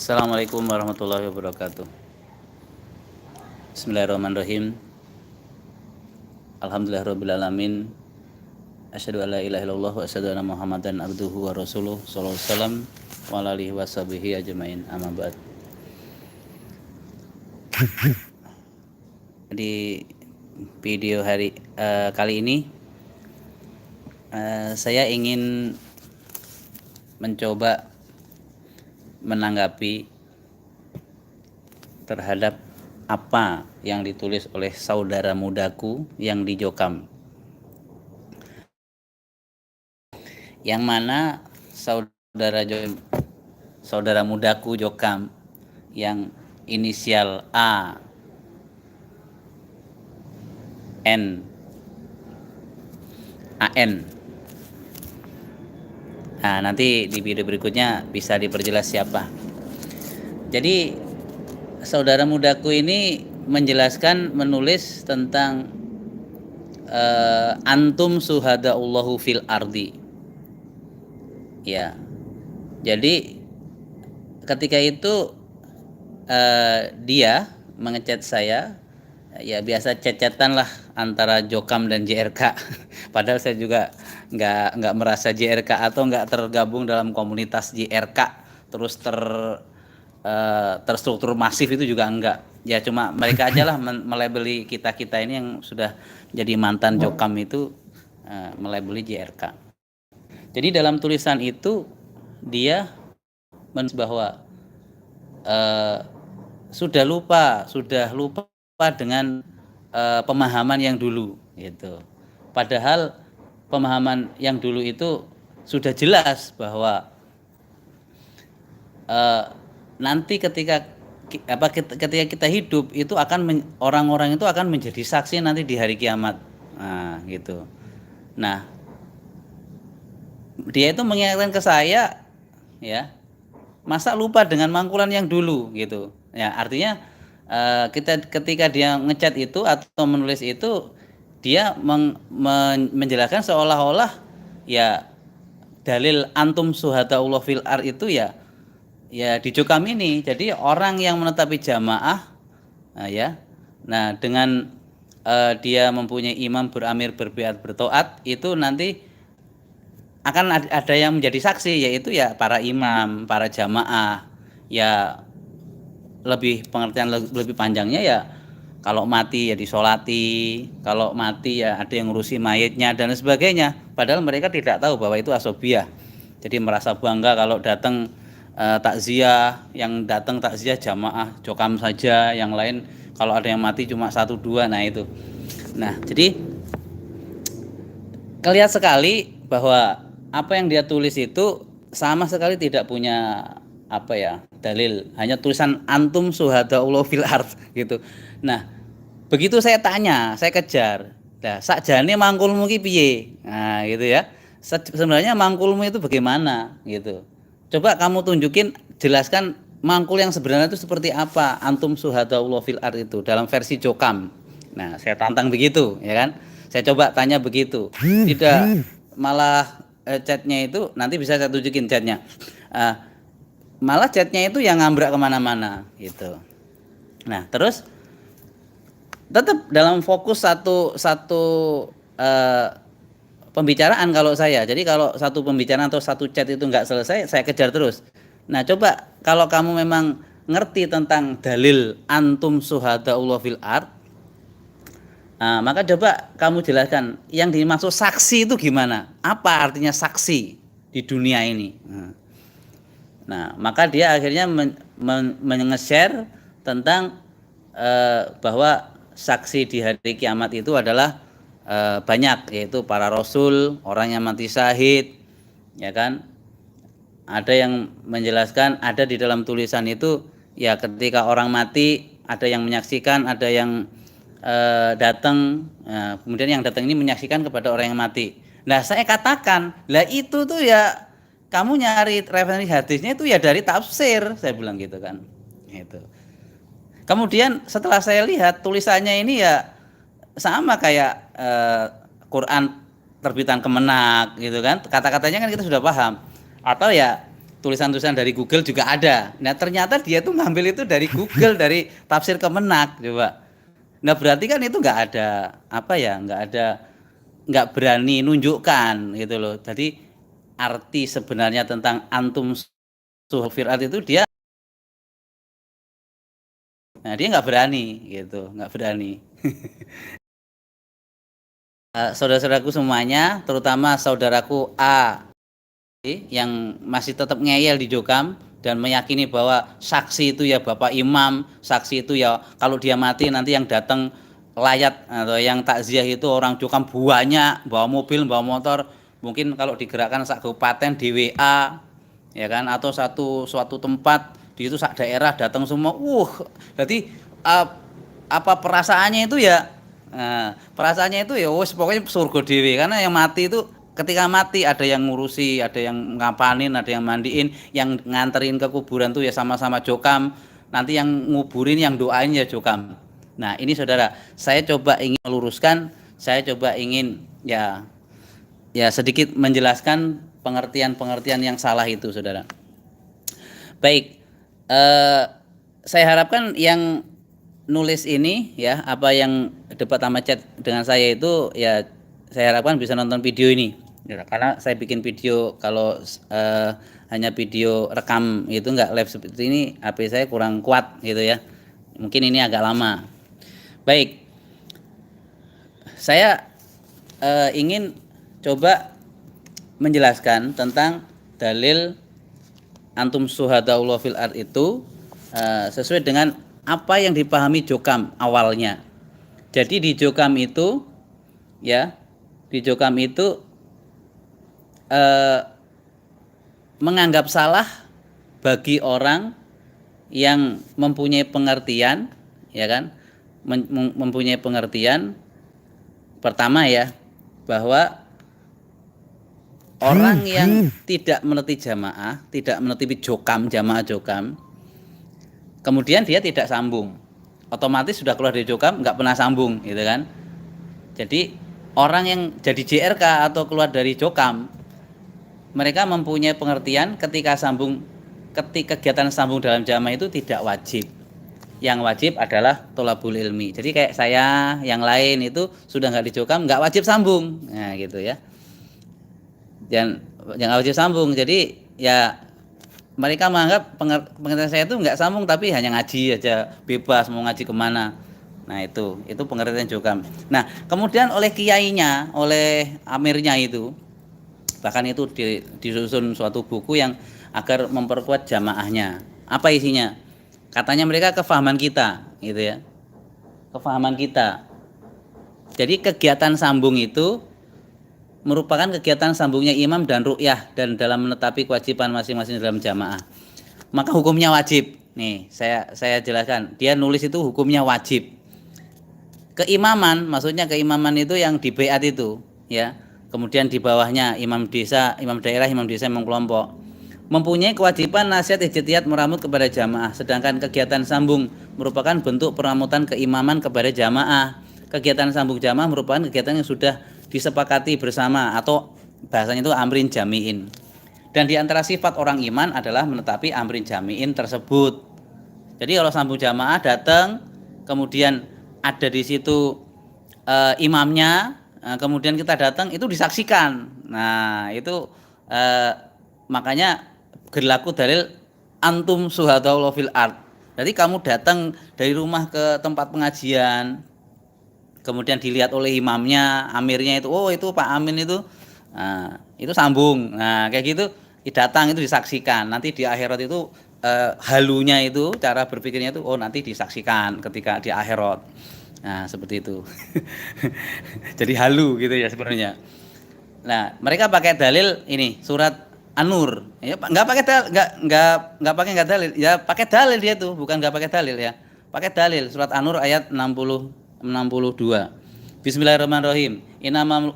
Assalamualaikum warahmatullahi wabarakatuh. Bismillahirrahmanirrahim. Alhamdulillahirrabbilalamin. Asyhadu an la ilaha illallah wa asyhadu anna Muhammadan abduhu wa rasuluh sallallahu alaihi wasallam wa alihi washabihi ajmain. Amma ba'd. Di video kali ini saya ingin mencoba menanggapi terhadap apa yang ditulis oleh saudara mudaku yang di Jokam, yang mana saudara mudaku Jokam yang inisial A N AN. Nah, nanti di video berikutnya bisa diperjelas siapa. Jadi saudara mudaku ini menulis tentang antum suhadaullahu fil ardi. Ya. Jadi ketika itu dia mengechat saya, ya biasa chat-chatan lah antara Jokam dan JRK. Padahal saya juga nggak merasa JRK atau nggak tergabung dalam komunitas JRK terus terstruktur masif, itu juga enggak. Ya cuma mereka aja lah melabeli kita ini yang sudah jadi mantan Jokam itu melabeli JRK. Jadi dalam tulisan itu dia menulis bahwa sudah lupa dengan pemahaman yang dulu gitu. Padahal pemahaman yang dulu itu sudah jelas bahwa nanti ketika kita hidup itu orang-orang itu akan menjadi saksi nanti di hari kiamat. Nah, gitu. Nah, dia itu mengingatkan ke saya, ya, masa lupa dengan mangkulan yang dulu gitu. Ya, artinya ketika dia ngechat itu atau menulis itu, dia menjelaskan seolah-olah ya dalil antum suhadaullah fil ar itu ya di Jokam ini. Jadi orang yang menetapi jamaah, nah dengan dia mempunyai imam beramir berbiat bertoat, itu nanti akan ada yang menjadi saksi, yaitu ya para imam, para jamaah. Ya lebih pengertian lebih panjangnya ya kalau mati ya disolati, kalau mati ya ada yang ngurusi mayitnya dan sebagainya. Padahal mereka tidak tahu bahwa itu asobiah. Jadi merasa bangga kalau datang takziah, yang datang takziah jamaah Jokam saja, yang lain kalau ada yang mati cuma 1-2. Nah itu. Nah, jadi kelihatan sekali bahwa apa yang dia tulis itu sama sekali tidak punya dalil, hanya tulisan antum suhadaullah fil ard gitu. Nah, begitu saya tanya, saya kejar, nah sakjane mangkulmu ki piye? Nah gitu ya, sebenarnya mangkulmu itu bagaimana gitu. Coba kamu tunjukin, jelaskan mangkul yang sebenarnya itu seperti apa, antum suhadaullah fil ard itu dalam versi Jokam. Nah, saya tantang begitu, ya kan? Saya coba tanya begitu. Tidak, malah chatnya itu nanti bisa saya tunjukin chatnya. Malah chatnya itu yang ngambrak kemana-mana gitu. Nah, terus tetap dalam fokus satu pembicaraan kalau saya. Jadi kalau satu pembicaraan atau satu chat itu nggak selesai, saya kejar terus. Nah, coba kalau kamu memang ngerti tentang dalil antum suhadaullah fil ard, maka coba kamu jelaskan yang dimaksud saksi itu gimana? Apa artinya saksi di dunia ini? Nah, maka dia akhirnya men-share tentang bahwa saksi di hari kiamat itu adalah banyak, yaitu para rasul, orang yang mati syahid, ya kan? Ada yang menjelaskan, ada di dalam tulisan itu ya ketika orang mati ada yang menyaksikan, ada yang datang, kemudian yang datang ini menyaksikan kepada orang yang mati. Nah, saya katakan, lah itu tuh ya kamu nyari referensi hadisnya itu ya dari tafsir, saya bilang gitu kan. Itu. Kemudian setelah saya lihat tulisannya ini ya sama kayak Quran terbitan Kemenak gitu kan, kata-katanya kan kita sudah paham. Atau ya tulisan-tulisan dari Google juga ada. Nah, ternyata dia tuh ngambil itu dari Google, dari tafsir Kemenak, coba. Nah, berarti kan itu nggak ada apa ya, nggak berani nunjukkan gitu loh. Jadi arti sebenarnya tentang antum suhfirat itu dia nggak berani gitu, nggak berani. Saudara-saudaraku semuanya, terutama saudaraku A yang masih tetap ngeyel di Jokam dan meyakini bahwa saksi itu ya Bapak Imam, saksi itu ya kalau dia mati nanti yang datang layat atau yang takziah itu orang Jokam banyak, bawa mobil, bawa motor, mungkin kalau digerakkan sak kabupaten di WA ya kan, atau suatu tempat di itu sak daerah datang semua. Jadi apa perasaannya itu ya, perasaannya itu ya wes pokoknya surga dewe, karena yang mati itu ketika mati ada yang ngurusi, ada yang ngapanin, ada yang mandiin, yang nganterin ke kuburan tuh ya sama-sama Jokam, nanti yang nguburin, yang doain ya Jokam. Nah ini saudara, saya coba ingin meluruskan, saya coba ingin ya sedikit menjelaskan pengertian-pengertian yang salah itu saudara. Baik, saya harapkan yang nulis ini ya, apa yang debat sama chat dengan saya itu ya, saya harapkan bisa nonton video ini ya, karena saya bikin video kalau hanya video rekam itu nggak live seperti ini, HP saya kurang kuat gitu ya, mungkin ini agak lama. Baik, saya ingin coba menjelaskan tentang dalil antum syuhadaullah fil ard itu sesuai dengan apa yang dipahami Jokam awalnya. Jadi di Jokam itu ya, di Jokam itu menganggap salah bagi orang yang mempunyai pengertian ya kan, mempunyai pengertian pertama ya, bahwa orang yang tidak meneliti jamaah, tidak meneliti Jokam, jamaah Jokam, kemudian dia tidak sambung, otomatis sudah keluar dari Jokam, nggak pernah sambung gitu kan. Jadi orang yang jadi JRK atau keluar dari Jokam, mereka mempunyai pengertian ketika kegiatan sambung dalam jamaah itu tidak wajib. Yang wajib adalah tholabul ilmi. Jadi kayak saya, yang lain itu sudah nggak di Jokam, nggak wajib sambung, nah gitu ya. Dan yang wajib sambung, jadi ya mereka menganggap pengertian saya itu nggak sambung, tapi hanya ngaji aja, bebas mau ngaji kemana. Nah itu pengertian Jokam. Nah kemudian oleh kiainya, oleh amirnya itu, bahkan itu disusun suatu buku yang agar memperkuat jamaahnya. Apa isinya? Katanya mereka kefahaman kita gitu ya, kefahaman kita. Jadi kegiatan sambung itu merupakan kegiatan sambungnya imam dan ru'yah, dan dalam menetapi kewajiban masing-masing dalam jamaah, maka hukumnya wajib. Nih saya jelaskan, dia nulis itu hukumnya wajib. Keimaman, maksudnya keimaman itu yang di baiat itu ya, kemudian di bawahnya imam desa, imam daerah, imam desa, imam kelompok, mempunyai kewajiban nasihat ijtihad meramut kepada jamaah, sedangkan kegiatan sambung merupakan bentuk peramutan keimaman kepada jamaah. Kegiatan sambung jamaah merupakan kegiatan yang sudah disepakati bersama, atau bahasanya itu amrin jami'in. Dan di antara sifat orang iman adalah menetapi amrin jami'in tersebut. Jadi kalau sambung jamaah datang, kemudian ada di situ imamnya, kemudian kita datang, itu disaksikan. Nah itu makanya berlaku dalil antum syuhadaullah fil ard. Jadi kamu datang dari rumah ke tempat pengajian, kemudian dilihat oleh imamnya, amirnya itu, oh itu Pak Amin itu sambung. Nah kayak gitu, datang itu disaksikan. Nanti di akhirat itu halunya itu, cara berpikirnya itu, oh nanti disaksikan ketika di akhirat. Nah seperti itu. Jadi halu gitu ya sebenarnya. Nah mereka pakai dalil ini, surat An-Nur. Ya, nggak pakai dalil, ya pakai dalil dia tuh, bukan nggak pakai dalil ya. Pakai dalil, surat An-Nur ayat 62. Bismillahirrahmanirrahim. Innamal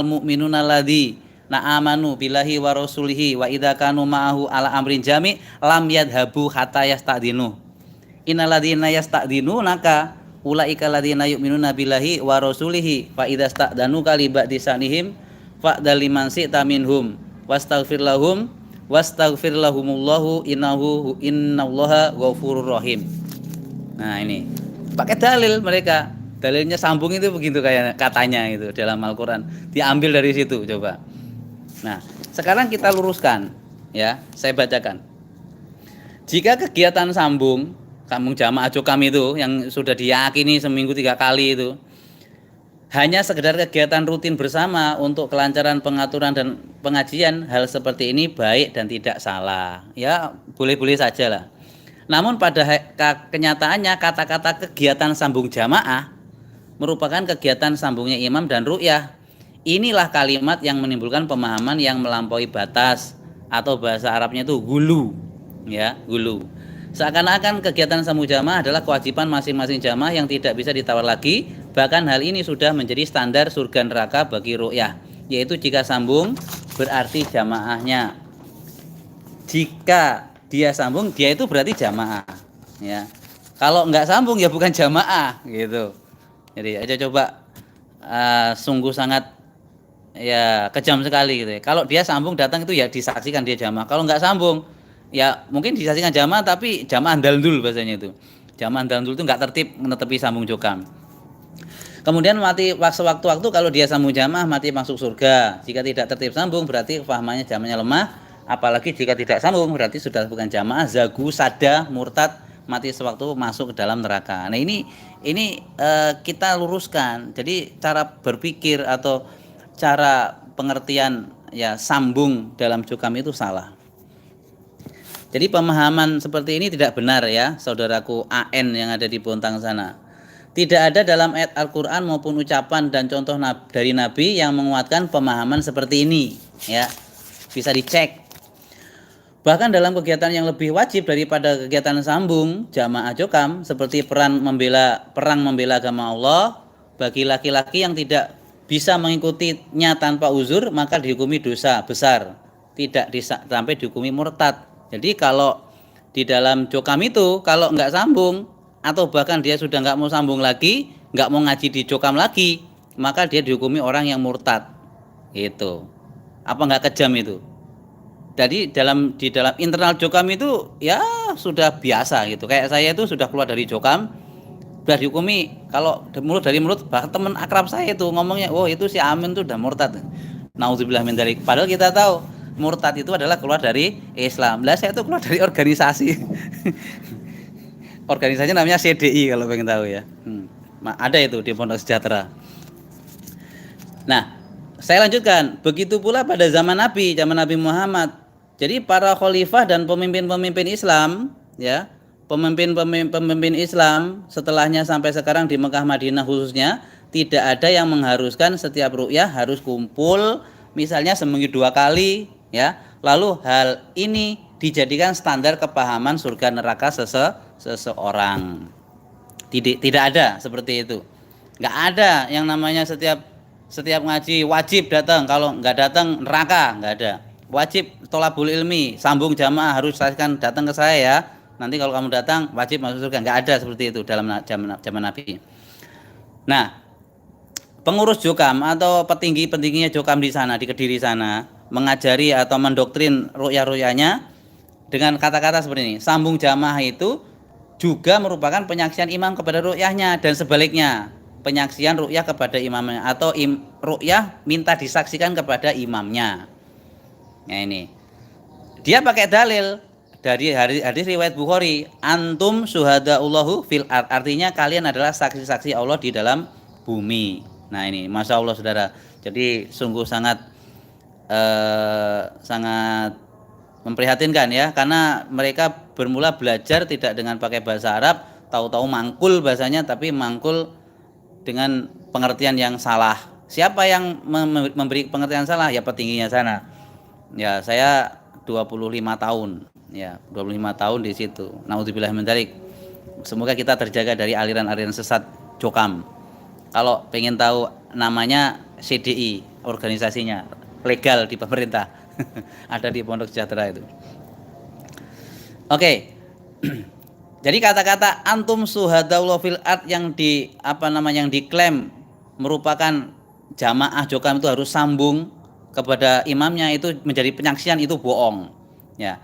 mu'minuna ladzi na'amanu billahi wa rasulihi wa idza kanu ma'ahu ala amrin jami' lam yadhabu hatta yasta'dinu. Innalladzina yasta'dinunaka ulaika ladzina yu'minuna billahi wa rasulihi fa idza sta'danu kali ba'di sanihim fa'dal liman syi'ta minhum wastaghfir lahum wastaghfir lahumullahu innallaha ghafurur rahim. Nah, ini pakai dalil mereka. Dalilnya sambung itu begitu kayak katanya itu dalam Al-Qur'an. Diambil dari situ coba. Nah, sekarang kita luruskan ya, saya bacakan. Jika kegiatan sambung jamaah jokam itu yang sudah diyakini seminggu 3 kali itu hanya sekedar kegiatan rutin bersama untuk kelancaran pengaturan dan pengajian, hal seperti ini baik dan tidak salah. Ya, boleh-boleh saja lah. Namun pada kenyataannya kata-kata kegiatan sambung jamaah merupakan kegiatan sambungnya imam dan ru'yah. Inilah kalimat yang menimbulkan pemahaman yang melampaui batas, atau bahasa Arabnya itu gulu. Ya, gulu. Seakan-akan kegiatan sambung jamaah adalah kewajiban masing-masing jamaah yang tidak bisa ditawar lagi. Bahkan hal ini sudah menjadi standar surga neraka bagi ru'yah, yaitu jika sambung berarti jamaahnya. Jika dia sambung, dia itu berarti jamaah. Ya. Kalau nggak sambung ya bukan jamaah gitu. Jadi aja coba sungguh sangat ya kejam sekali gitu ya. Kalau dia sambung datang itu ya disaksikan dia jamaah. Kalau nggak sambung ya mungkin disaksikan jamaah tapi jamaah andaldul bahasanya itu. Jamaah andaldul itu nggak tertib menetepi sambung jokam. Kemudian mati waktu-waktu kalau dia sambung jamaah mati masuk surga. Jika tidak tertib sambung berarti kefahamannya jamaahnya lemah. Apalagi jika tidak sambung berarti sudah bukan jamaah, zagu, sada, murtad, mati sewaktu masuk ke dalam neraka. Nah ini kita luruskan. Jadi cara berpikir atau cara pengertian ya sambung dalam jokam itu salah. Jadi pemahaman seperti ini tidak benar ya, saudaraku AN yang ada di Bontang sana. Tidak ada dalam ayat Al-Qur'an maupun ucapan dan contoh dari Nabi yang menguatkan pemahaman seperti ini ya. Bisa dicek. Bahkan dalam kegiatan yang lebih wajib daripada kegiatan sambung jamaah jokam seperti perang membela agama Allah, bagi laki-laki yang tidak bisa mengikutinya tanpa uzur maka dihukumi dosa besar, tidak sampai dihukumi murtad. Jadi kalau di dalam jokam itu kalau nggak sambung atau bahkan dia sudah nggak mau sambung lagi, nggak mau ngaji di jokam lagi, maka dia dihukumi orang yang murtad. Itu apa nggak kejam itu? Jadi di dalam internal jokam itu ya sudah biasa gitu. Kayak saya itu sudah keluar dari jokam, sudah dihukumi kalau dari mulut bahkan teman akrab saya itu ngomongnya, oh itu si Amin tuh udah murtad. Nauzubillah min dzalik. Padahal kita tahu murtad itu adalah keluar dari Islam. Lah saya itu keluar dari organisasi. Organisasinya namanya CDI kalau pengen tahu ya. Ada itu di Pondok Sejahtera. Nah, saya lanjutkan. Begitu pula pada zaman Nabi Muhammad. Jadi para khalifah dan pemimpin-pemimpin Islam, ya, pemimpin Islam setelahnya sampai sekarang di Mekah Madinah khususnya tidak ada yang mengharuskan setiap ru'yah harus kumpul, misalnya seminggu 2 kali, ya. Lalu hal ini dijadikan standar kepahaman surga neraka seseorang. Tidak ada seperti itu. Nggak ada yang namanya setiap ngaji wajib datang, kalau nggak datang neraka, nggak ada. Wajib tholabul ilmi, sambung jamaah harus datang ke saya ya. Nanti kalau kamu datang wajib masuk surga, nggak ada seperti itu dalam zaman Nabi. Nah, pengurus jokam atau petingginya jokam di sana di Kediri sana mengajari atau mendoktrin ru'yah-ru'yahnya dengan kata-kata seperti ini. Sambung jamaah itu juga merupakan penyaksian imam kepada ru'yahnya dan sebaliknya. Penyaksian ru'yah kepada imamnya atau ru'yah minta disaksikan kepada imamnya. Nah ini. Dia pakai dalil dari hadis riwayat Bukhari, antum syuhadaullahu fil ard. Artinya kalian adalah saksi-saksi Allah di dalam bumi. Nah ini, Masya Allah saudara. Jadi sungguh sangat memprihatinkan ya, karena mereka bermula belajar tidak dengan pakai bahasa Arab, tahu-tahu mangkul bahasanya, tapi mangkul dengan pengertian yang salah. Siapa yang memberi pengertian salah? Ya petingginya sana. Ya saya 25 tahun. Ya 25 tahun di situ. Naudzubillah min dzalik. Semoga kita terjaga dari aliran-aliran sesat jokam. Kalau pengen tahu namanya CDI, organisasinya legal di pemerintah. Ada di Pondok Sejahtera itu. Oke. Jadi kata-kata antum syuhadaullah fil ard yang diklaim merupakan jamaah jokam itu harus sambung kepada imamnya itu menjadi penyaksian, itu bohong. Ya.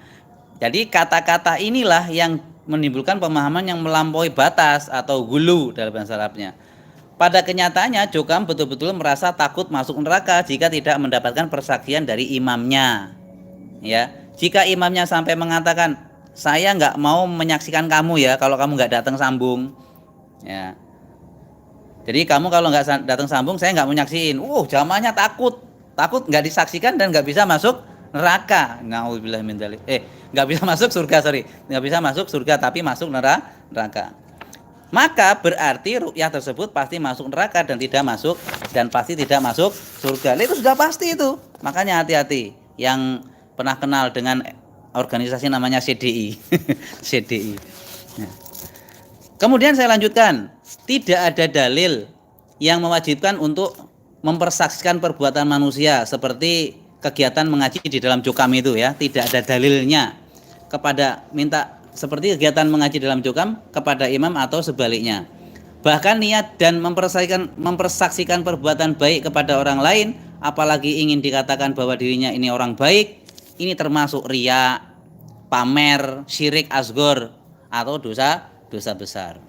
Jadi kata-kata inilah yang menimbulkan pemahaman yang melampaui batas atau gulu dalam bahasa Arabnya. Pada kenyataannya Jokam betul-betul merasa takut masuk neraka jika tidak mendapatkan persaksian dari imamnya. Ya, jika imamnya sampai mengatakan saya nggak mau menyaksikan kamu ya kalau kamu nggak datang sambung. Ya, jadi kamu kalau nggak datang sambung saya nggak mau nyaksiin. Jamaahnya takut nggak disaksikan dan nggak bisa masuk neraka. Nauzubillah min dzalik. Nggak bisa masuk surga, nggak bisa masuk surga tapi masuk neraka. Maka berarti ru'yah tersebut pasti masuk neraka dan pasti tidak masuk surga. Itu sudah pasti itu. Makanya hati-hati yang pernah kenal dengan organisasi namanya CDI. CDI. Kemudian saya lanjutkan, tidak ada dalil yang mewajibkan untuk mempersaksikan perbuatan manusia seperti kegiatan mengaji di dalam Jokam itu ya, tidak ada dalilnya seperti kegiatan mengaji dalam Jokam kepada imam atau sebaliknya. Bahkan niat dan mempersaksikan perbuatan baik kepada orang lain, apalagi ingin dikatakan bahwa dirinya ini orang baik, ini termasuk riya, pamer, syirik asghar atau dosa besar.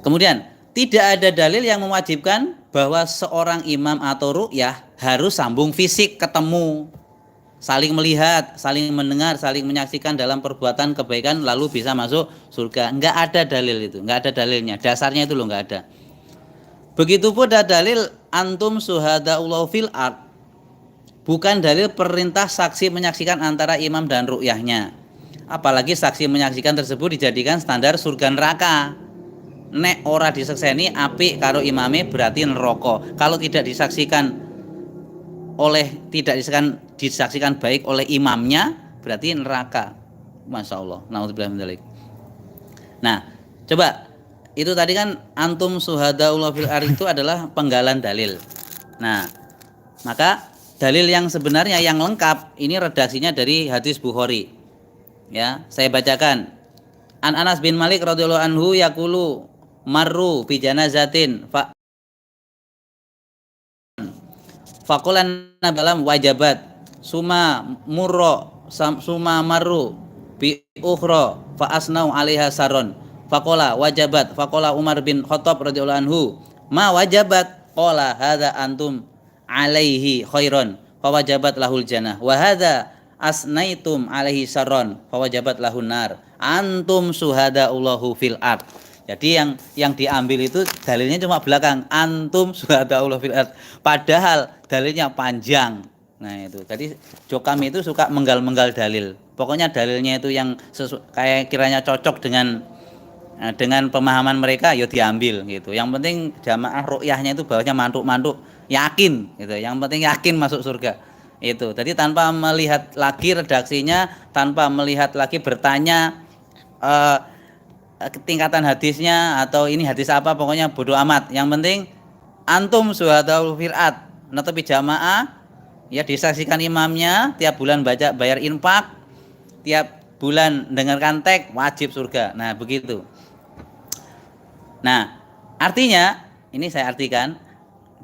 Kemudian tidak ada dalil yang mewajibkan bahwa seorang imam atau ru'yah harus sambung fisik, ketemu, saling melihat, saling mendengar, saling menyaksikan dalam perbuatan kebaikan lalu bisa masuk surga. Enggak ada dalil itu, enggak ada dalilnya. Dasarnya itu loh enggak ada. Begitupun ada dalil antum syuhadaullah fil ard. Bukan dalil perintah saksi menyaksikan antara imam dan ru'yahnya. Apalagi saksi menyaksikan tersebut dijadikan standar surga neraka. Nek ora disekseni apik karo imame berarti neraka. Kalau tidak disaksikan baik oleh imamnya berarti neraka. Masya Allah. Nauzubillah min dzalik. Nah, coba itu tadi kan antum syuhadaullah fil ard itu adalah penggalan dalil. Nah, maka dalil yang sebenarnya yang lengkap ini redaksinya dari hadis Bukhari. Ya, saya bacakan. An Anas bin Malik radhiyallahu anhu yaqulu marru bi janazatin Fakulan dalam wajabat suma murro suma marru bi ukhra fa asnau alaiha saron faqala wajabat faqala Umar bin Khattab radhiyallahu anhu ma wajabat qala hadza antum alaihi khairon fa wajabat lahul jannah wa hadza asnaitum alaihi saron fa wajabat lahun nar antum syuhadaullahu fil ard. Jadi yang diambil itu dalilnya cuma belakang antum syuhadaullah fil ard. Padahal dalilnya panjang. Nah itu. Jadi Jokam itu suka menggal-menggal dalil. Pokoknya dalilnya itu yang kayak kiranya cocok dengan pemahaman mereka ya diambil gitu. Yang penting jamaah ru'yahnya itu bawahnya mantuk-mantuk yakin gitu. Yang penting yakin masuk surga. Itu. Jadi tanpa melihat lagi redaksinya, tanpa melihat lagi bertanya tingkatan hadisnya atau ini hadis apa, pokoknya bodoh amat. Yang penting antum syuhadaul fil ard, netepi jamaah ya, disaksikan imamnya, tiap bulan bayar infak, tiap bulan dengarkan teks, wajib surga. Nah begitu. Nah artinya ini saya artikan,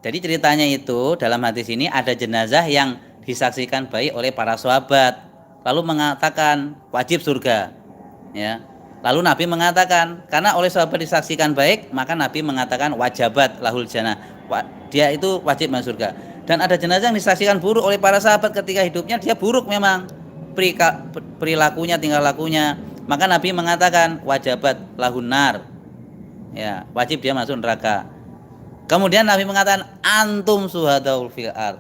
jadi ceritanya itu dalam hadis ini ada jenazah yang disaksikan baik oleh para sahabat lalu mengatakan wajib surga ya. Lalu Nabi mengatakan, karena oleh sahabat disaksikan baik, maka Nabi mengatakan wajabat lahul jannah. Dia itu wajib masuk surga. Dan ada jenazah yang disaksikan buruk oleh para sahabat ketika hidupnya, dia buruk memang perilakunya, tingkah lakunya. Maka Nabi mengatakan wajabat lahun nar. Ya, wajib dia masuk neraka. Kemudian Nabi mengatakan antum syuhadaul fil ard.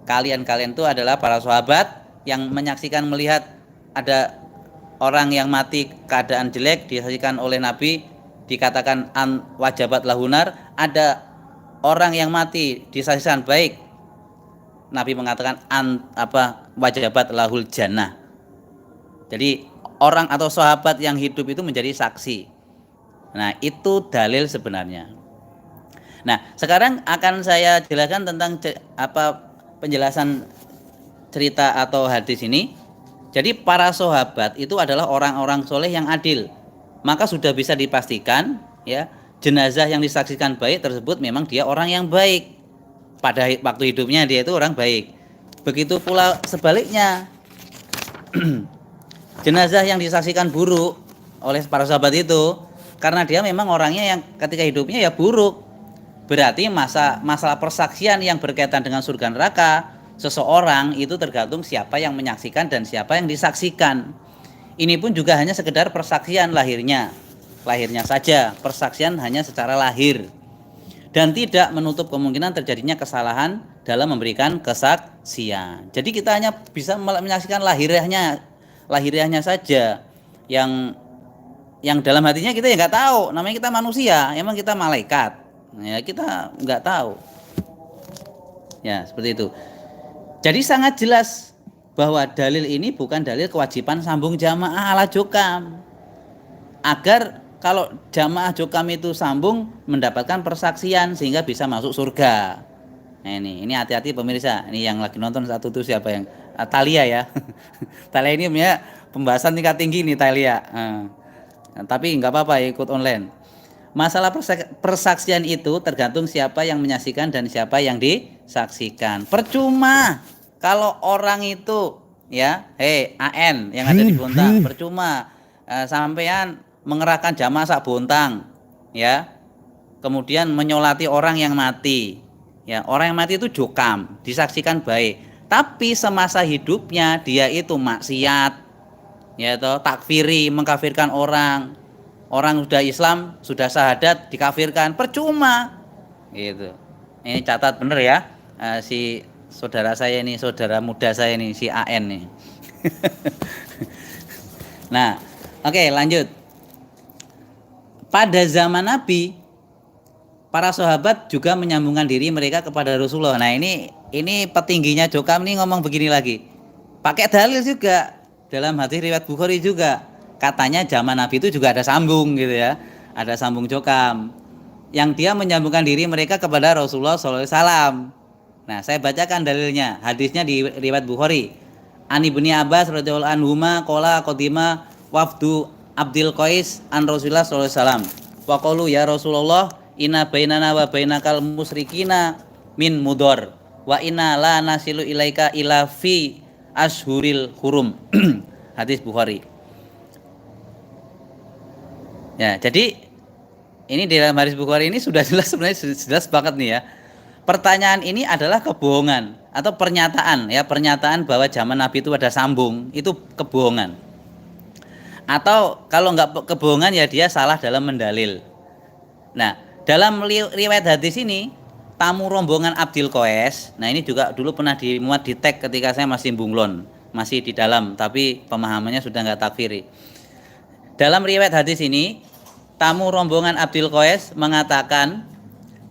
Kalian itu adalah para sahabat yang menyaksikan, melihat ada orang yang mati keadaan jelek disaksikan oleh Nabi, dikatakan wajabat lahunar. Ada orang yang mati disaksikan baik, Nabi mengatakan wajabat lahul jannah. Jadi orang atau sahabat yang hidup itu menjadi saksi. Nah itu dalil sebenarnya. Nah sekarang akan saya jelaskan tentang penjelasan cerita atau hadis ini. Jadi para sahabat itu adalah orang-orang soleh yang adil. Maka sudah bisa dipastikan ya, jenazah yang disaksikan baik tersebut memang dia orang yang baik. Pada waktu hidupnya dia itu orang baik. Begitu pula sebaliknya, Jenazah yang disaksikan buruk oleh para sahabat itu karena dia memang orangnya yang ketika hidupnya ya buruk. Berarti masalah persaksian yang berkaitan dengan surga neraka seseorang itu tergantung siapa yang menyaksikan dan siapa yang disaksikan. Ini pun juga hanya sekedar persaksian lahirnya saja, persaksian hanya secara lahir, dan tidak menutup kemungkinan terjadinya kesalahan dalam memberikan kesaksian. Jadi kita hanya bisa menyaksikan lahiriahnya saja, yang dalam hatinya kita ya nggak tahu. Namanya kita manusia, emang kita malaikat, ya kita nggak tahu. Ya seperti itu. Jadi sangat jelas bahwa dalil ini bukan dalil kewajiban sambung jamaah ala jokam, agar kalau jamaah jokam itu sambung mendapatkan persaksian sehingga bisa masuk surga. Nah ini hati-hati pemirsa. Ini yang lagi nonton satu tuh siapa yang Talia ya. Talia ini ya pembahasan tingkat tinggi nih Talia. Tapi nggak apa-apa ikut online. Masalah persaksian itu tergantung siapa yang menyaksikan dan siapa yang disaksikan. Percuma kalau orang itu ya, AN yang ada di Bontang, percuma sampean mengerahkan jamaah sak Bontang ya, kemudian menyolati orang yang mati ya. Orang yang mati itu jokam, disaksikan baik, tapi semasa hidupnya dia itu maksiat ya, toh takfiri, mengkafirkan orang sudah Islam, sudah syahadat dikafirkan, percuma gitu. Ini catat bener ya, si saudara saya ini, saudara muda saya ini, si AN nih. Nah oke, lanjut. Pada zaman Nabi, para sahabat juga menyambungkan diri mereka kepada Rasulullah. Nah ini petingginya jokam nih ngomong begini lagi, pakai dalil juga dalam hadis riwayat Bukhari juga, katanya zaman Nabi itu juga ada sambung gitu ya, ada sambung jokam yang dia menyambungkan diri mereka kepada Rasulullah SAW. Nah saya bacakan dalilnya, hadisnya di riwayat Bukhari. Ani bin Abbas radhiyallahu anhuma qala qadima wafdu Abdul Qais an Rasulullah sallallahu alaihi wasallam. Wa qalu ya Rasulullah inna bainana wa bainakal musyrikina min mudor wa inna la nasilu ilaika ila fi ashuril hurum. Hadis Bukhari. Ya, jadi ini di dalam hadis Bukhari ini sudah jelas, sebenarnya jelas banget nih ya. Pertanyaan ini adalah kebohongan atau pernyataan bahwa zaman Nabi itu ada sambung, itu kebohongan. Atau kalau nggak kebohongan ya dia salah dalam mendalil. Nah dalam riwayat hadis ini, tamu rombongan Abdul Qais, nah ini juga dulu pernah dimuat di tag ketika saya masih bunglon, masih di dalam, tapi pemahamannya sudah nggak takfiri. Dalam riwayat hadis ini, tamu rombongan Abdul Qais mengatakan,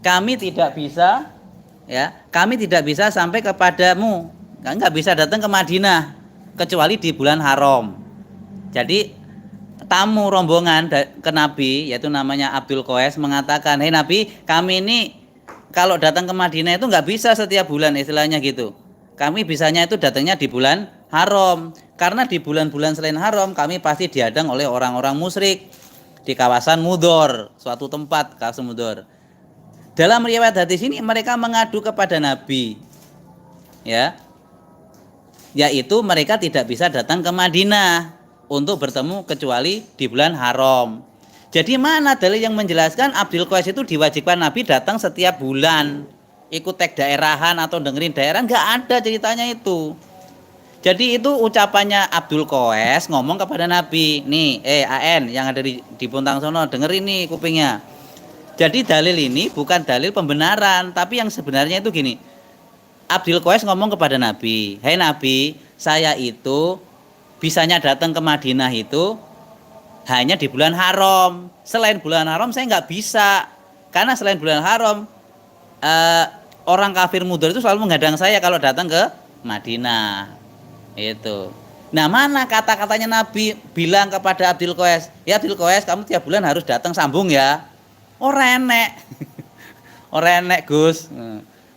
kami tidak bisa sampai kepadamu, nggak bisa datang ke Madinah kecuali di bulan haram. Jadi tamu rombongan ke Nabi, yaitu namanya Abdul Qais, mengatakan, hei Nabi, kami ini kalau datang ke Madinah itu nggak bisa setiap bulan, istilahnya gitu. Kami bisanya itu datangnya di bulan haram, karena di bulan-bulan selain haram kami pasti dihadang oleh orang-orang musyrik di kawasan Mudor, suatu tempat kawasan Mudor. Dalam riwayat hadis ini mereka mengadu kepada Nabi, ya, yaitu mereka tidak bisa datang ke Madinah untuk bertemu kecuali di bulan haram. Jadi mana dalil yang menjelaskan Abdul Qais itu diwajibkan Nabi datang setiap bulan, ikut tag daerahan atau dengerin daerah? Nggak ada ceritanya itu. Jadi itu ucapannya Abdul Qais ngomong kepada Nabi, nih AN yang ada di Bontang sono, dengerin nih kupingnya. Jadi dalil ini bukan dalil pembenaran, tapi yang sebenarnya itu gini, Abdul Qais ngomong kepada Nabi, hei Nabi, saya itu bisanya datang ke Madinah itu hanya di bulan haram. Selain bulan haram saya nggak bisa, karena selain bulan haram orang kafir Mudor itu selalu menghadang saya kalau datang ke Madinah. Itu. Nah mana kata-katanya Nabi bilang kepada Abdul Qais, ya Abdul Qais, kamu tiap bulan harus datang sambung ya. Ora enek. Ora enek Gus.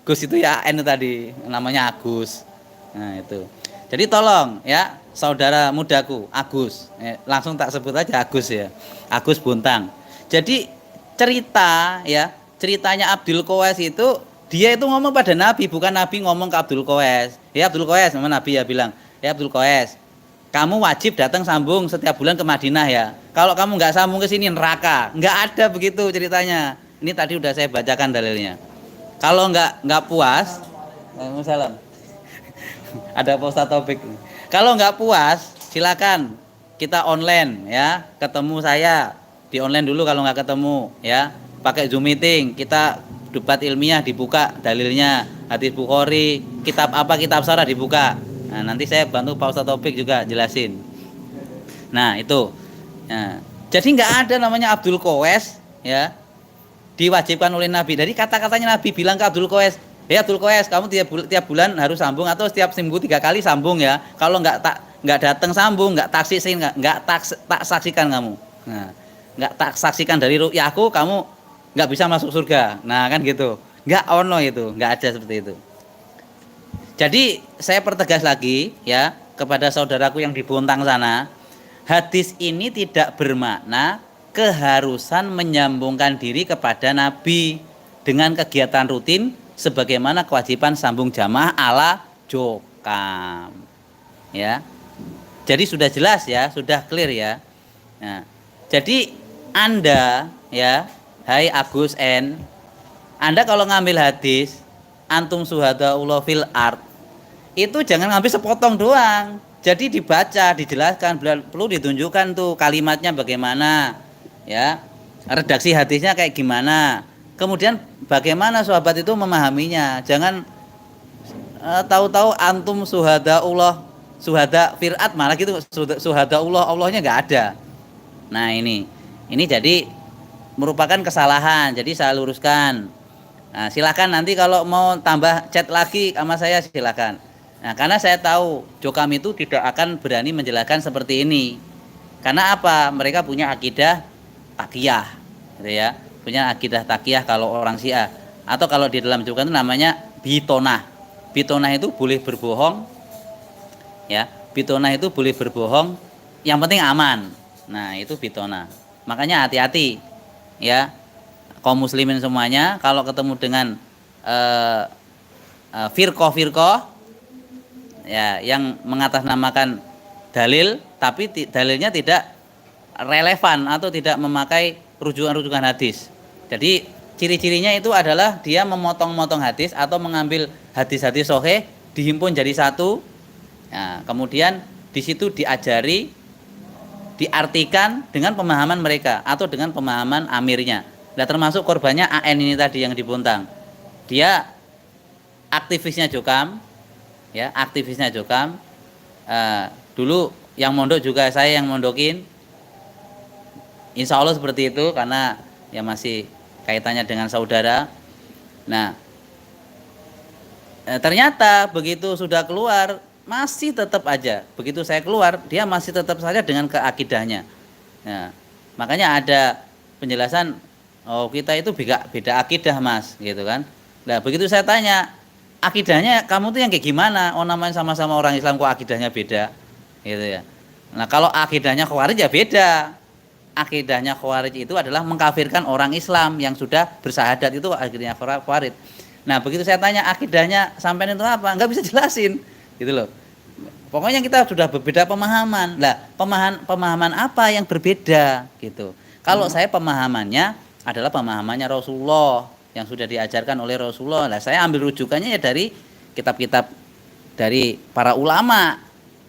Gus itu ya N tadi, namanya Agus. Nah itu. Jadi tolong ya saudara mudaku Agus, langsung tak sebut aja Agus ya, Agus Bontang. Jadi ceritanya Abdul Qais itu, dia itu ngomong pada Nabi, bukan Nabi ngomong ke Abdul Qais. Ya Abdul Qais, memang Nabi ya bilang, ya Abdul Qais, kamu wajib datang sambung setiap bulan ke Madinah ya. Kalau kamu nggak sambung ke sini neraka. Nggak ada begitu ceritanya. Ini tadi udah saya bacakan dalilnya. Kalau nggak puas, Waalaikumsalam. Ada Pak Ustadz Taufik. Kalau nggak puas, silakan kita online ya. Ketemu saya di online dulu kalau nggak ketemu ya. Pakai Zoom meeting, kita debat ilmiah dibuka dalilnya, hadis Bukhari, kitab apa kitab syarah dibuka. Nah, nanti saya bantu Pak Ustadz Taufik juga jelasin. Nah, itu. Nah, jadi nggak ada namanya Abdul Qawes ya. Diwajibkan oleh Nabi. Dari kata-katanya Nabi bilang ke Abdul Qawes, "Hei Abdul Qawes, kamu tiap bulan harus sambung atau setiap seminggu 3 kali sambung ya. Kalau nggak datang sambung, nggak tak saksikan kamu. Nah, nggak tak saksikan dari ru'yahku, kamu nggak bisa masuk surga." Nah, kan gitu. Nggak ono itu, nggak ada seperti itu. Jadi saya pertegas lagi ya kepada saudaraku yang di Bontang sana, hadis ini tidak bermakna keharusan menyambungkan diri kepada Nabi dengan kegiatan rutin sebagaimana kewajiban sambung jamaah ala jokam. Ya. Jadi sudah jelas ya, sudah clear ya. Nah, jadi Anda ya, hai Agus N, Anda kalau ngambil hadis antum syuhadaullah fil ard, itu jangan ngambil sepotong doang. Jadi dibaca, dijelaskan, perlu ditunjukkan tuh kalimatnya bagaimana, ya, redaksi hadisnya kayak gimana. Kemudian bagaimana sahabat itu memahaminya. Jangan tahu-tahu antum syuhadaullah, syuhada firat malah gitu, syuhadaullah, Allahnya nggak ada. Nah ini jadi merupakan kesalahan. Jadi saya luruskan. Nah, silakan nanti kalau mau tambah chat lagi sama saya silakan. Nah, karena saya tahu Jokam itu tidak akan berani menjelaskan seperti ini. Karena apa? Mereka punya akidah takiyah, gitu ya. Punya akidah takiyah kalau orang Syiah. Atau kalau di dalam Jokam itu namanya bitonah. Bitonah itu boleh berbohong, ya. Bitonah itu boleh berbohong, yang penting aman. Nah, itu bitonah. Makanya hati-hati, ya. Kaum muslimin semuanya kalau ketemu dengan firqah ya yang mengatasnamakan dalil tapi dalilnya tidak relevan atau tidak memakai rujukan-rujukan hadis. Jadi ciri-cirinya itu adalah dia memotong-motong hadis atau mengambil hadis-hadis sahih dihimpun jadi satu. Nah, kemudian di situ diajari, diartikan dengan pemahaman mereka atau dengan pemahaman amirnya. Nah, termasuk korbannya AN ini tadi yang dibontang. Dia aktivisnya Jokam. Ya, aktivisnya Jokam. Dulu yang mondok juga saya yang mondokin. Insya Allah seperti itu karena ya masih kaitannya dengan saudara. Nah, ternyata begitu sudah keluar masih tetap aja. Begitu saya keluar dia masih tetap saja dengan keakidahnya. Nah, makanya ada penjelasan, oh kita itu beda akidah mas, gitu kan. Nah begitu saya tanya, akidahnya kamu tuh yang kayak gimana? Oh namanya sama-sama orang Islam kok akidahnya beda, gitu ya. Nah kalau akidahnya Khawarij ya beda. Akidahnya Khawarij itu adalah mengkafirkan orang Islam yang sudah bersahadat, itu akidahnya Khawarij. Nah begitu saya tanya akidahnya sampean itu apa? Nggak bisa jelasin, gitu loh. Pokoknya kita sudah berbeda pemahaman. Lah pemahaman apa yang berbeda, gitu. Kalau saya pemahamannya adalah pemahamannya Rasulullah yang sudah diajarkan oleh Rasulullah. Nah, saya ambil rujukannya ya dari kitab-kitab dari para ulama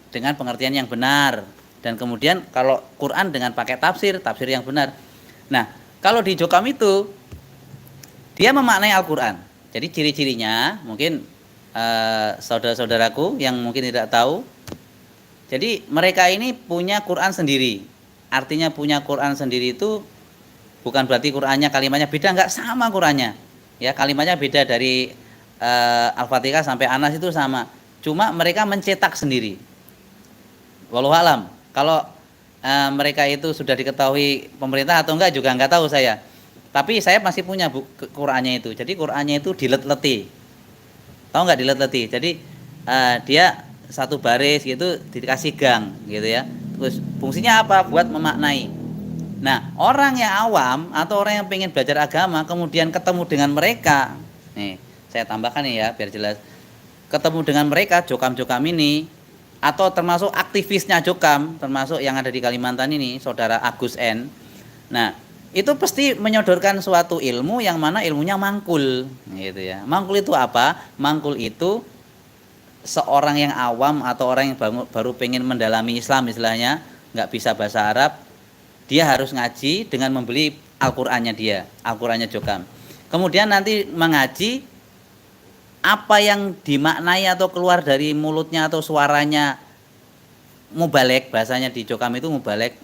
dengan pengertian yang benar, dan kemudian kalau Quran dengan pakai tafsir yang benar. Nah, kalau di Jokam itu dia memaknai Al-Quran. Jadi ciri-cirinya mungkin saudara-saudaraku yang mungkin tidak tahu. Jadi mereka ini punya Quran sendiri. Artinya punya Quran sendiri itu bukan berarti Qurannya kalimatnya beda, enggak, sama Qurannya. Ya, kalimatnya beda dari Al-Fatihah sampai Anas itu sama. Cuma mereka mencetak sendiri. Wallahu alam. Kalau mereka itu sudah diketahui pemerintah atau enggak juga enggak tahu saya. Tapi saya masih punya Qurannya itu. Jadi Qurannya itu dilet-leti. Tahu enggak dilet-leti? Jadi dia satu baris gitu dikasih gang gitu ya. Terus fungsinya apa? Buat memaknai. Nah, orang yang awam atau orang yang pengen belajar agama kemudian ketemu dengan mereka, nih saya tambahkan nih ya biar jelas, ketemu dengan mereka Jokam-Jokam ini, atau termasuk aktivisnya Jokam, termasuk yang ada di Kalimantan ini, saudara Agus N. Nah, itu pasti menyodorkan suatu ilmu yang mana ilmunya mangkul, gitu ya. Mangkul itu apa? Mangkul itu seorang yang awam atau orang yang baru pengen mendalami Islam istilahnya, nggak bisa bahasa Arab, dia harus ngaji dengan membeli Al-Qur'annya dia, Al-Qur'annya Jokam. Kemudian nanti mengaji apa yang dimaknai atau keluar dari mulutnya atau suaranya mubalek, bahasanya di Jokam itu mubalek.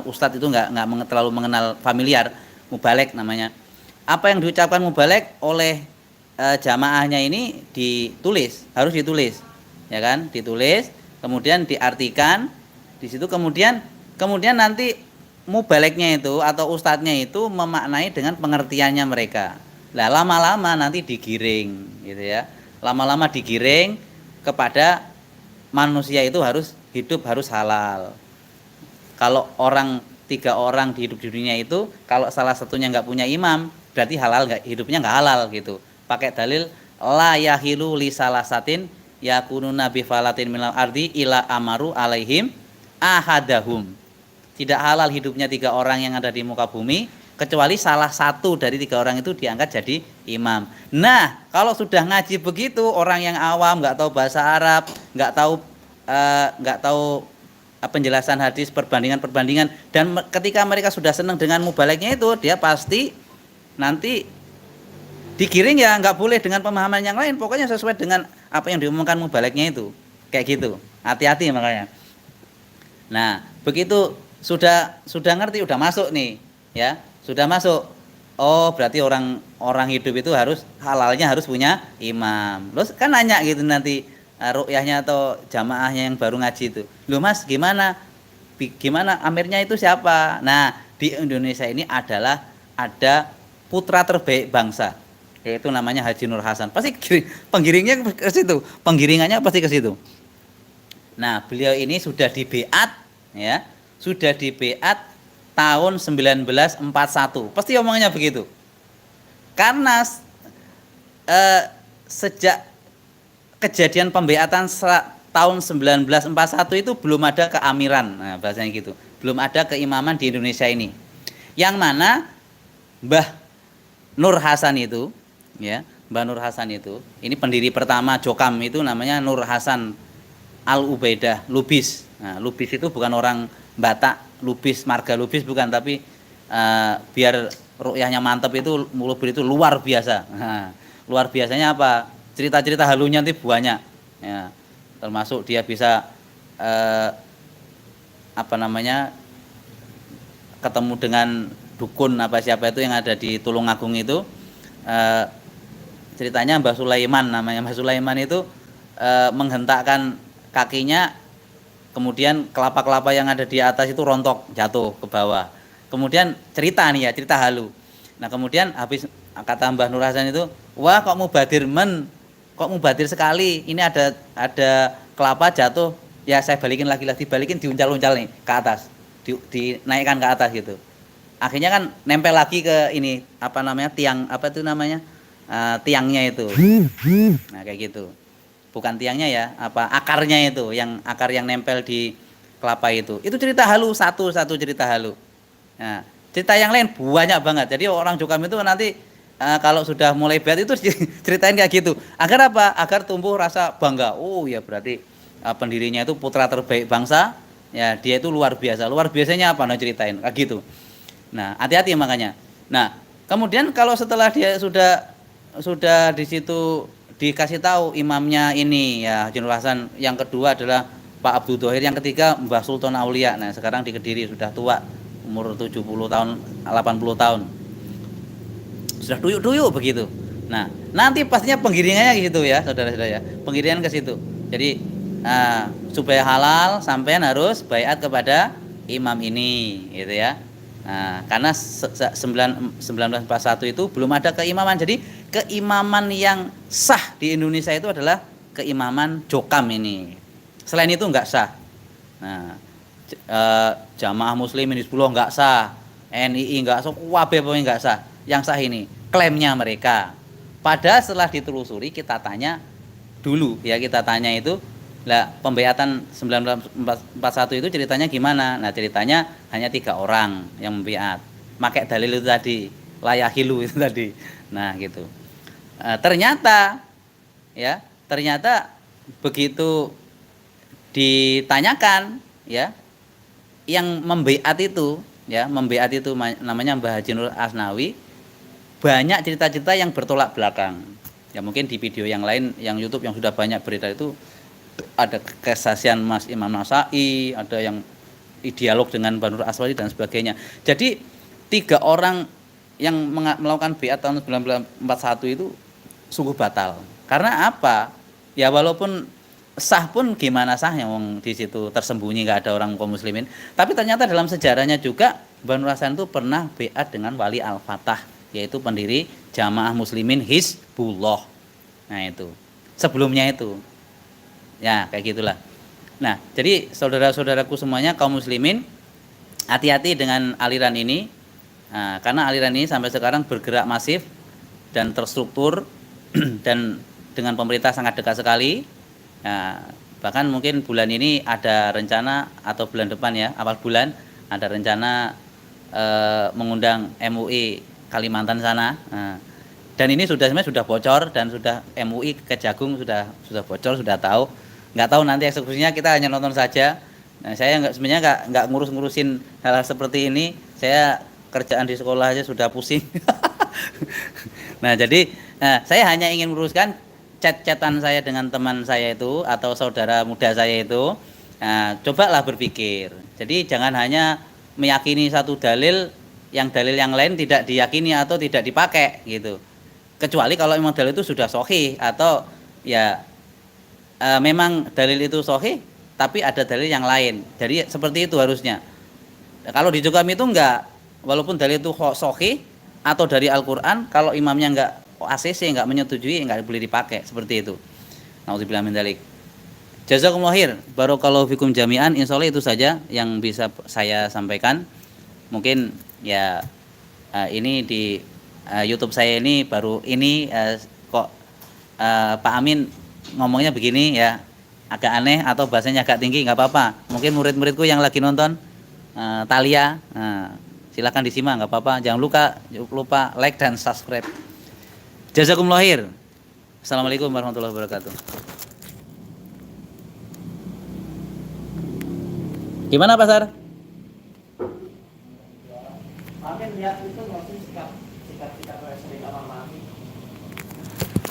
Ustadz itu nggak terlalu mengenal familiar, mubalek namanya. Apa yang diucapkan mubalek oleh jamaahnya ini ditulis, harus ditulis, ya kan? Ditulis, kemudian diartikan di situ, kemudian nanti mubaleknya itu atau ustadznya itu memaknai dengan pengertiannya mereka. Nah, lama-lama nanti digiring, gitu ya. Lama-lama digiring kepada manusia itu harus hidup harus halal. Kalau tiga orang di hidup di dunia itu, kalau salah satunya nggak punya imam, berarti halal nggak, hidupnya nggak halal gitu. Pakai dalil la yahilu li salasatin yakununa bi falatin minal ardi ila amaru alaihim ahadahum. Tidak halal hidupnya tiga orang yang ada di muka bumi kecuali salah satu dari tiga orang itu diangkat jadi imam. Nah, kalau sudah ngaji begitu, orang yang awam nggak tahu bahasa Arab, nggak tahu penjelasan hadis, perbandingan, dan ketika mereka sudah senang dengan mubaleknya itu, dia pasti nanti digiring, ya nggak boleh dengan pemahaman yang lain, pokoknya sesuai dengan apa yang diumumkan mubaleknya itu, kayak gitu. Hati-hati makanya. Nah, begitu sudah ngerti, udah masuk nih, ya sudah masuk. Oh, berarti orang hidup itu halalnya harus punya imam. Terus kan nanya gitu nanti ruqyahnya atau jamaahnya yang baru ngaji itu, loh mas gimana amirnya itu siapa? Nah, di Indonesia ini ada putra terbaik bangsa, yaitu namanya Haji Nur Hasan. Pasti penggiringnya ke situ, penggiringannya pasti ke situ. Nah, beliau ini sudah di beat, ya, sudah di beat tahun 1941. Pasti omongannya begitu. Karena sejak kejadian pembeatan tahun 1941 itu belum ada keamiran, nah bahasanya gitu, belum ada keimaman di Indonesia ini, yang mana Mbah Nur Hasan itu, ya Mbah Nur Hasan itu, ini pendiri pertama Jokam itu namanya Nur Hasan Al Ubaidah Lubis. Nah, Lubis itu bukan orang Batak, Lubis marga Lubis bukan, tapi biar ruqyahnya mantep itu Lubis itu luar biasa. Nah, luar biasanya apa? Cerita-cerita halunya nanti banyak, ya, termasuk dia bisa ketemu dengan dukun siapa itu yang ada di Tulungagung itu. Ceritanya Mbah Sulaiman, namanya Mbah Sulaiman itu menghentakkan kakinya, kemudian kelapa-kelapa yang ada di atas itu rontok jatuh ke bawah. Kemudian cerita halu. Nah, kemudian habis kata Mbah Nur Hasan itu, wah kok mubadir sekali, ini ada kelapa jatuh, ya saya balikin lagi, diuncal-uncal nih ke atas, dinaikkan ke atas gitu. Akhirnya kan nempel lagi ke ini tiang tiangnya itu. Nah, kayak gitu. Bukan tiangnya ya, akarnya itu, akar yang nempel di kelapa itu. Itu cerita halu, satu cerita halu. Nah, cerita yang lain banyak banget. Jadi orang Jokam itu nanti kalau sudah mulai beat itu ceritain kayak gitu. Agar apa? Agar tumbuh rasa bangga. Oh ya, berarti pendirinya itu putra terbaik bangsa. Ya, dia itu luar biasa. Luar biasanya apa? Nah, ceritain kayak gitu. Nah, hati-hati makanya. Nah, kemudian kalau setelah dia sudah di situ dikasih tahu imamnya ini ya Haji Nur Hasan, yang kedua adalah Pak Abdul Thohir, yang ketiga Mbah Sultan Aulia. Nah, sekarang di Kediri sudah tua, umur 70 tahun, 80 tahun. Sudah duyuk-duyuk begitu. Nah, nanti pastinya penggiringannya gitu ya, saudara-saudara ya. Penggiringan ke situ. Jadi supaya halal sampean harus baiat kepada imam ini, gitu ya. Nah, karena 1941 itu belum ada keimaman. Jadi keimaman yang sah di Indonesia itu adalah keimaman Jokam ini. Selain itu enggak sah. Nah, Jamaah Muslimin Hizbullah enggak sah, NII enggak sah, kabeh pokoknya enggak sah. Yang sah ini klaimnya mereka. Padahal setelah ditelusuri, kita tanya dulu ya, kita tanya itu, Lah pembayatan 1941 itu ceritanya gimana? Nah ceritanya hanya 3 orang yang membayat. Pakai dalil itu tadi, layahilu itu tadi. Nah gitu. Ternyata ya, ternyata begitu ditanyakan ya, yang membayat itu ya, membayat itu namanya Mbah Haji Nur Asnawi, banyak cerita-cerita yang bertolak belakang. Ya mungkin di video yang lain, yang YouTube yang sudah banyak beredar itu ada kesaksian Mas Imam Nasai, ada yang dialog dengan Banur Aswadi dan sebagainya. Jadi 3 orang yang melakukan baiat tahun 1941 itu sungguh batal. Karena apa? Ya walaupun sah pun gimana sahnya wong di situ tersembunyi nggak ada orang kaum muslimin. Tapi ternyata dalam sejarahnya juga Banur Hasan itu pernah baiat dengan Wali Al-Fatah, yaitu pendiri Jamaah Muslimin Hizbullah. Nah itu. Sebelumnya itu. Ya, kayak gitulah. Nah, jadi saudara-saudaraku semuanya kaum muslimin, hati-hati dengan aliran ini. Nah, karena aliran ini sampai sekarang bergerak masif dan terstruktur dan dengan pemerintah sangat dekat sekali. Nah, bahkan mungkin bulan ini ada rencana atau bulan depan ya, awal bulan ada rencana mengundang MUI Kalimantan sana. Nah, dan ini sebenarnya sudah bocor dan sudah MUI Kejagung sudah bocor, sudah tahu. Nggak tahu nanti eksekusinya, kita hanya nonton saja. Nah, saya sebenarnya nggak ngurus-ngurusin hal-hal seperti ini. Saya kerjaan di sekolah aja sudah pusing. Nah, jadi saya hanya ingin meluruskan chat-chatan saya dengan teman saya itu atau saudara muda saya itu. Nah, cobalah berpikir. Jadi jangan hanya meyakini satu dalil yang lain tidak diyakini atau tidak dipakai gitu. Kecuali kalau memang dalil itu sudah sahih atau ya memang dalil itu sahih tapi ada dalil yang lain. Jadi seperti itu harusnya. Kalau di Jogam itu enggak, walaupun dalil itu sahih atau dari Al-Qur'an, kalau imamnya enggak ACC, enggak menyetujui, enggak boleh dipakai, seperti itu. Nauzubillah min dzalik. Jazakumullah khair. Barakallahu fikum jami'an. Insyaallah itu saja yang bisa saya sampaikan. Mungkin ya ini di YouTube saya ini baru ini kok Pak Amin ngomongnya begini ya, agak aneh atau bahasanya agak tinggi, nggak apa-apa. Mungkin murid-muridku yang lagi nonton Talia, silakan disimak, nggak apa-apa. Jangan lupa like dan subscribe. Jazakumullah khair. Assalamualaikum warahmatullahi wabarakatuh. Gimana Pak Sar?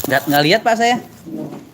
Nggak lihat Pak saya.